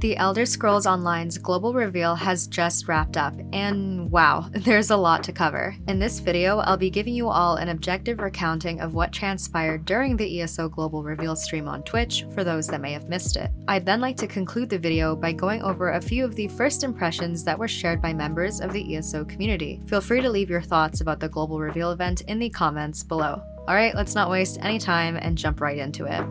The Elder Scrolls Online's global reveal has just wrapped up, and wow, there's a lot to cover. In this video, I'll be giving you all an objective recounting of what transpired during the ESO Global Reveal stream on Twitch for those that may have missed it. I'd then like to conclude the video by going over a few of the first impressions that were shared by members of the ESO community. Feel free to leave your thoughts about the global reveal event in the comments below. Alright, let's not waste any time and jump right into it.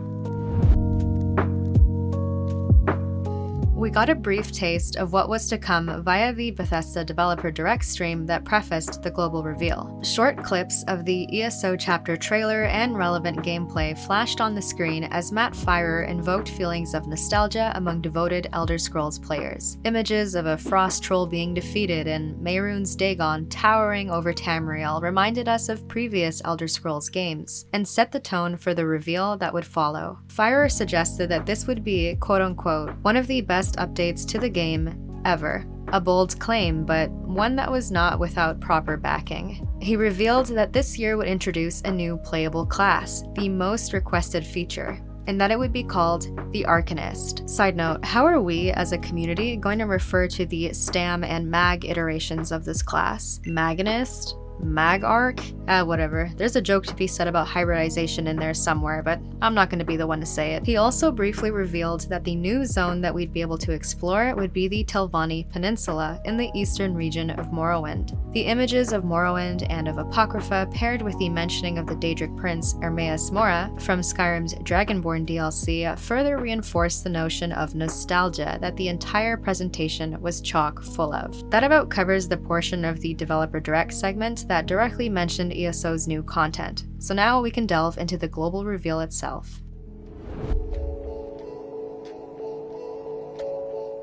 We got a brief taste of what was to come via the Bethesda Developer Direct stream that prefaced the global reveal. Short clips of the ESO chapter trailer and relevant gameplay flashed on the screen as Matt Firer invoked feelings of nostalgia among devoted Elder Scrolls players. Images of a frost troll being defeated and Mehrunes Dagon towering over Tamriel reminded us of previous Elder Scrolls games, and set the tone for the reveal that would follow. Firer suggested that this would be, quote-unquote, one of the best updates to the game ever. A bold claim, but one that was not without proper backing. He revealed that this year would introduce a new playable class, the most requested feature, and that it would be called the Arcanist. Side note, how are we as a community going to refer to the Stam and Mag iterations of this class? Maganist? Mag-Arc? Whatever. There's a joke to be said about hybridization in there somewhere, but I'm not going to be the one to say it. He also briefly revealed that the new zone that we'd be able to explore would be the Telvanni Peninsula in the eastern region of Morrowind. The images of Morrowind and of Apocrypha paired with the mentioning of the Daedric prince Hermaeus Mora from Skyrim's Dragonborn DLC further reinforced the notion of nostalgia that the entire presentation was chock full of. That about covers the portion of the Developer Direct segment that directly mentioned ESO's new content. So now we can delve into the global reveal itself.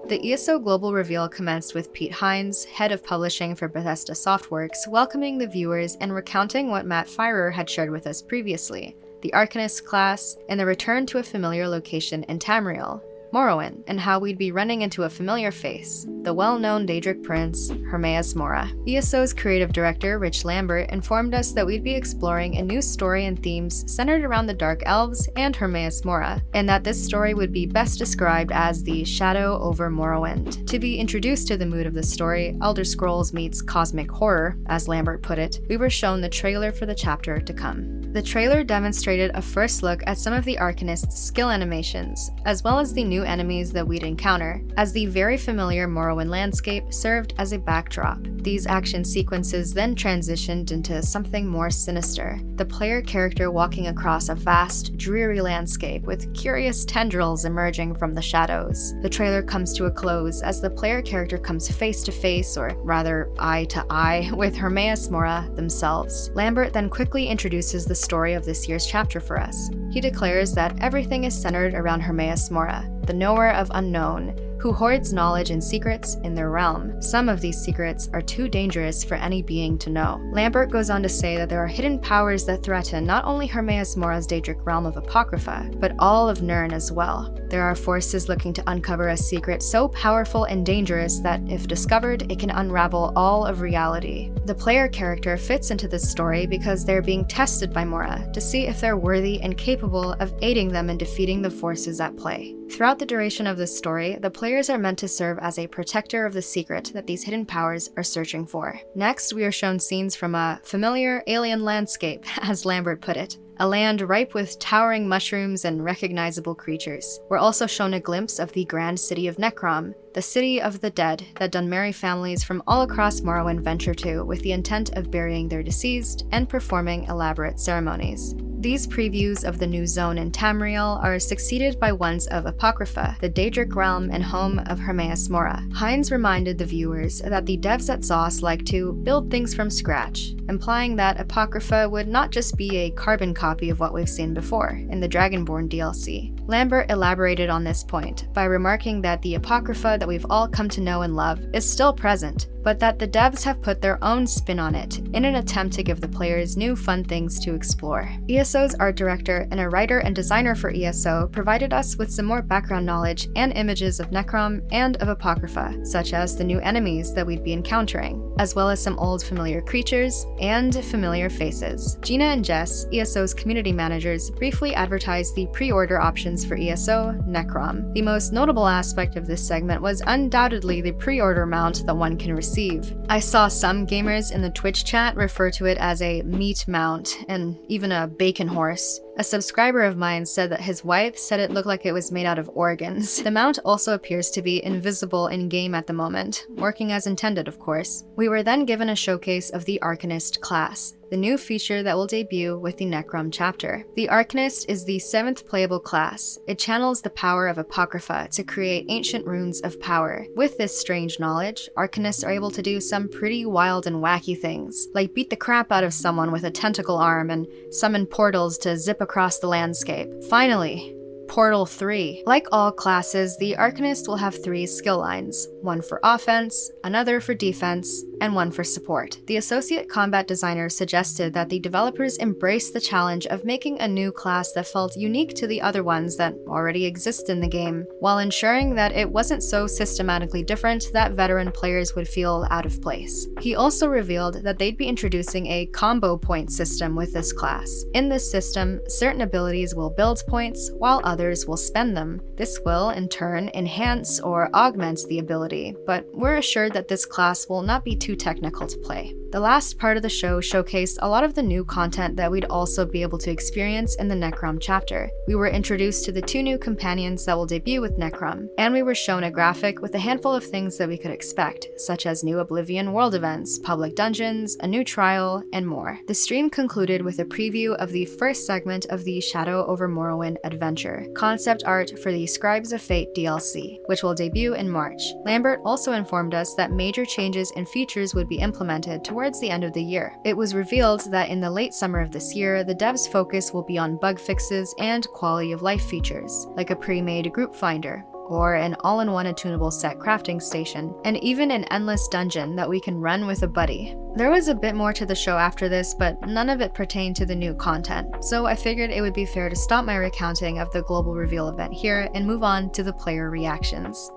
The ESO Global Reveal commenced with Pete Hines, head of publishing for Bethesda Softworks, welcoming the viewers and recounting what Matt Firer had shared with us previously, the Arcanist class, and the return to a familiar location in Tamriel, Morrowind, and how we'd be running into a familiar face, the well-known Daedric prince, Hermaeus Mora. ESO's creative director, Rich Lambert, informed us that we'd be exploring a new story and themes centered around the Dark Elves and Hermaeus Mora, and that this story would be best described as the shadow over Morrowind. To be introduced to the mood of the story, Elder Scrolls meets cosmic horror, as Lambert put it, we were shown the trailer for the chapter to come. The trailer demonstrated a first look at some of the Arcanist's skill animations, as well as the new enemies that we'd encounter, as the very familiar Morrowind landscape served as a backdrop. These action sequences then transitioned into something more sinister, the player character walking across a vast, dreary landscape with curious tendrils emerging from the shadows. The trailer comes to a close as the player character comes face to face, or rather eye to eye, with Hermaeus Mora themselves. Lambert then quickly introduces the story of this year's chapter for us. He declares that everything is centered around Hermaeus Mora, the knower of unknown, who hoards knowledge and secrets in their realm. Some of these secrets are too dangerous for any being to know. Lambert goes on to say that there are hidden powers that threaten not only Hermaeus Mora's Daedric realm of Apocrypha, but all of Nirn as well. There are forces looking to uncover a secret so powerful and dangerous that, if discovered, it can unravel all of reality. The player character fits into this story because they're being tested by Mora to see if they're worthy and capable of aiding them in defeating the forces at play. Throughout the duration of this story, the players are meant to serve as a protector of the secret that these hidden powers are searching for. Next, we are shown scenes from a familiar alien landscape, as Lambert put it. A land ripe with towering mushrooms and recognizable creatures. We're also shown a glimpse of the grand city of Necrom, the city of the dead that Dunmerry families from all across Morrowind venture to with the intent of burying their deceased and performing elaborate ceremonies. These previews of the new zone in Tamriel are succeeded by ones of Apocrypha, the Daedric realm and home of Hermaeus Mora. Hines reminded the viewers that the devs at ZOS like to build things from scratch, implying that Apocrypha would not just be a carbon copy of what we've seen before in the Dragonborn DLC. Lambert elaborated on this point by remarking that the Apocrypha that we've all come to know and love is still present, but that the devs have put their own spin on it in an attempt to give the players new fun things to explore. ESO's art director and a writer and designer for ESO provided us with some more background knowledge and images of Necrom and of Apocrypha, such as the new enemies that we'd be encountering, as well as some old familiar creatures and familiar faces. Gina and Jess, ESO's community managers, briefly advertised the pre-order options for ESO Necrom. The most notable aspect of this segment was undoubtedly the pre-order mount that one can receive. I saw some gamers in the Twitch chat refer to it as a meat mount, and even a bacon horse. A subscriber of mine said that his wife said it looked like it was made out of organs. The mount also appears to be invisible in-game at the moment, working as intended, of course. We were then given a showcase of the Arcanist class, the new feature that will debut with the Necrom chapter. The Arcanist is the 7th playable class. It channels the power of Apocrypha to create ancient runes of power. With this strange knowledge, Arcanists are able to do some pretty wild and wacky things, like beat the crap out of someone with a tentacle arm and summon portals to zip across the landscape. Finally, Portal 3. Like all classes, the Arcanist will have 3 skill lines, one for offense, another for defense, and one for support. The associate combat designer suggested that the developers embrace the challenge of making a new class that felt unique to the other ones that already exist in the game, while ensuring that it wasn't so systematically different that veteran players would feel out of place. He also revealed that they'd be introducing a combo point system with this class. In this system, certain abilities will build points, while others will spend them. This will, in turn, enhance or augment the ability, but we're assured that this class will not be too technical to play. The last part of the show showcased a lot of the new content that we'd also be able to experience in the Necrom chapter. We were introduced to the 2 new companions that will debut with Necrom, and we were shown a graphic with a handful of things that we could expect, such as new Oblivion world events, public dungeons, a new trial, and more. The stream concluded with a preview of the first segment of the Shadow over Morrowind adventure, concept art for the Scribes of Fate DLC, which will debut in March. Lambert also informed us that major changes and features would be implemented towards the end of the year. It was revealed that in the late summer of this year, the devs' focus will be on bug fixes and quality of life features, like a pre-made group finder, or an all-in-one attunable set crafting station, and even an endless dungeon that we can run with a buddy. There was a bit more to the show after this, but none of it pertained to the new content, so I figured it would be fair to stop my recounting of the Global Reveal event here and move on to the player reactions.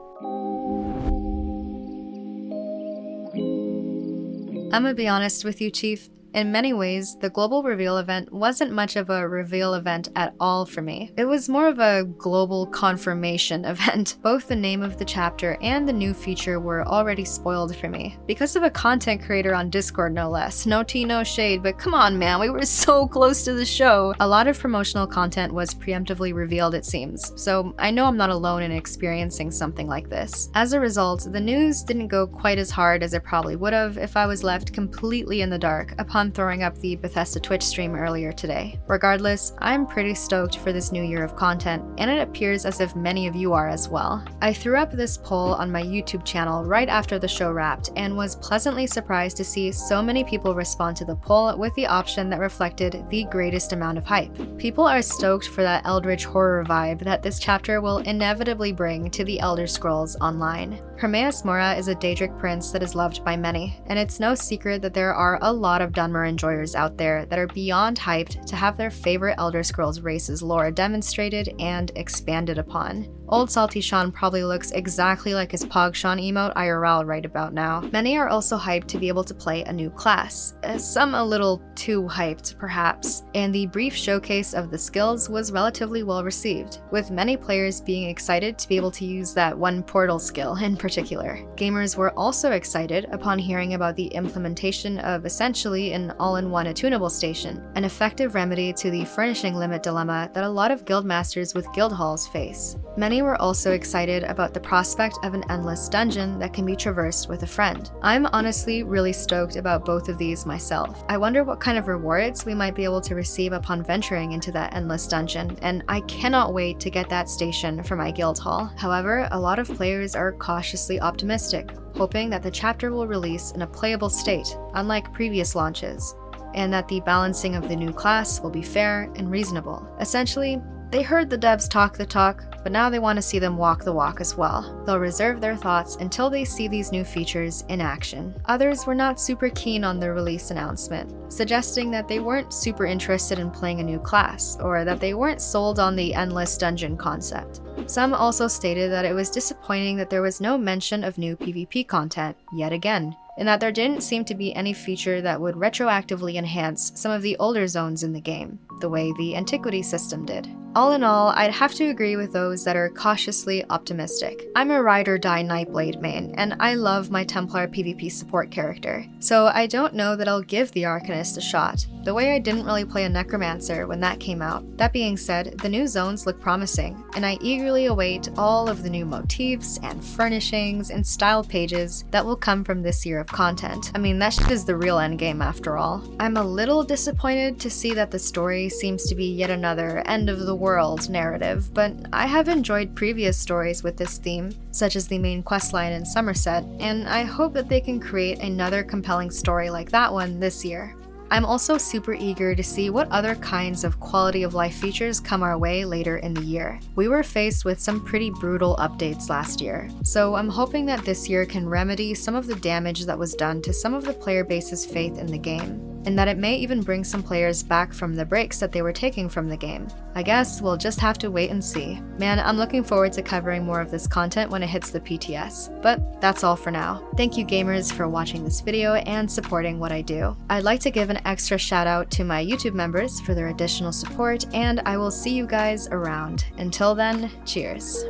I'm gonna be honest with you, Chief. In many ways, the Global Reveal event wasn't much of a reveal event at all for me. It was more of a global confirmation event. Both the name of the chapter and the new feature were already spoiled for me. Because of a content creator on Discord, no less. No tea, no shade, but come on, man, we were so close to the show. A lot of promotional content was preemptively revealed, it seems, so I know I'm not alone in experiencing something like this. As a result, the news didn't go quite as hard as it probably would have if I was left completely in the dark upon throwing up the Bethesda Twitch stream earlier today. Regardless, I'm pretty stoked for this new year of content, and it appears as if many of you are as well. I threw up this poll on my YouTube channel right after the show wrapped, and was pleasantly surprised to see so many people respond to the poll with the option that reflected the greatest amount of hype. People are stoked for that eldritch horror vibe that this chapter will inevitably bring to the Elder Scrolls Online. Hermaeus Mora is a Daedric prince that is loved by many, and it's no secret that there are a lot of Dunmer enjoyers out there that are beyond hyped to have their favorite Elder Scrolls race's lore demonstrated and expanded upon. Old Salty Sean probably looks exactly like his Pog Sean emote IRL right about now. Many are also hyped to be able to play a new class, some a little too hyped perhaps, and the brief showcase of the skills was relatively well received, with many players being excited to be able to use that one portal skill in particular. Gamers were also excited upon hearing about the implementation of essentially an all-in-one attunable station, an effective remedy to the furnishing limit dilemma that a lot of guildmasters with guild halls face. Many were also excited about the prospect of an endless dungeon that can be traversed with a friend. I'm honestly really stoked about both of these myself. I wonder what kind of rewards we might be able to receive upon venturing into that endless dungeon, and I cannot wait to get that station for my guild hall. However, a lot of players are cautiously optimistic, hoping that the chapter will release in a playable state, unlike previous launches, and that the balancing of the new class will be fair and reasonable. Essentially, They heard the devs talk the talk, but now they want to see them walk the walk as well. They'll reserve their thoughts until they see these new features in action. Others were not super keen on the release announcement, suggesting that they weren't super interested in playing a new class, or that they weren't sold on the endless dungeon concept. Some also stated that it was disappointing that there was no mention of new PvP content, yet again, and that there didn't seem to be any feature that would retroactively enhance some of the older zones in the game, the way the Antiquity system did. All in all, I'd have to agree with those that are cautiously optimistic. I'm a ride or die Nightblade main, and I love my Templar PvP support character, so I don't know that I'll give the Arcanist a shot, the way I didn't really play a Necromancer when that came out. That being said, the new zones look promising, and I eagerly await all of the new motifs and furnishings and style pages that will come from this year of content. I mean, that shit is the real endgame after all. I'm a little disappointed to see that the story seems to be yet another end of the world narrative, but I have enjoyed previous stories with this theme, such as the main questline in Somerset, and I hope that they can create another compelling story like that one this year. I'm also super eager to see what other kinds of quality of life features come our way later in the year. We were faced with some pretty brutal updates last year, so I'm hoping that this year can remedy some of the damage that was done to some of the player base's faith in the game, and that it may even bring some players back from the breaks that they were taking from the game. I guess we'll just have to wait and see. Man, I'm looking forward to covering more of this content when it hits the PTS. But that's all for now. Thank you gamers for watching this video and supporting what I do. I'd like to give an extra shout out to my YouTube members for their additional support, and I will see you guys around. Until then, cheers.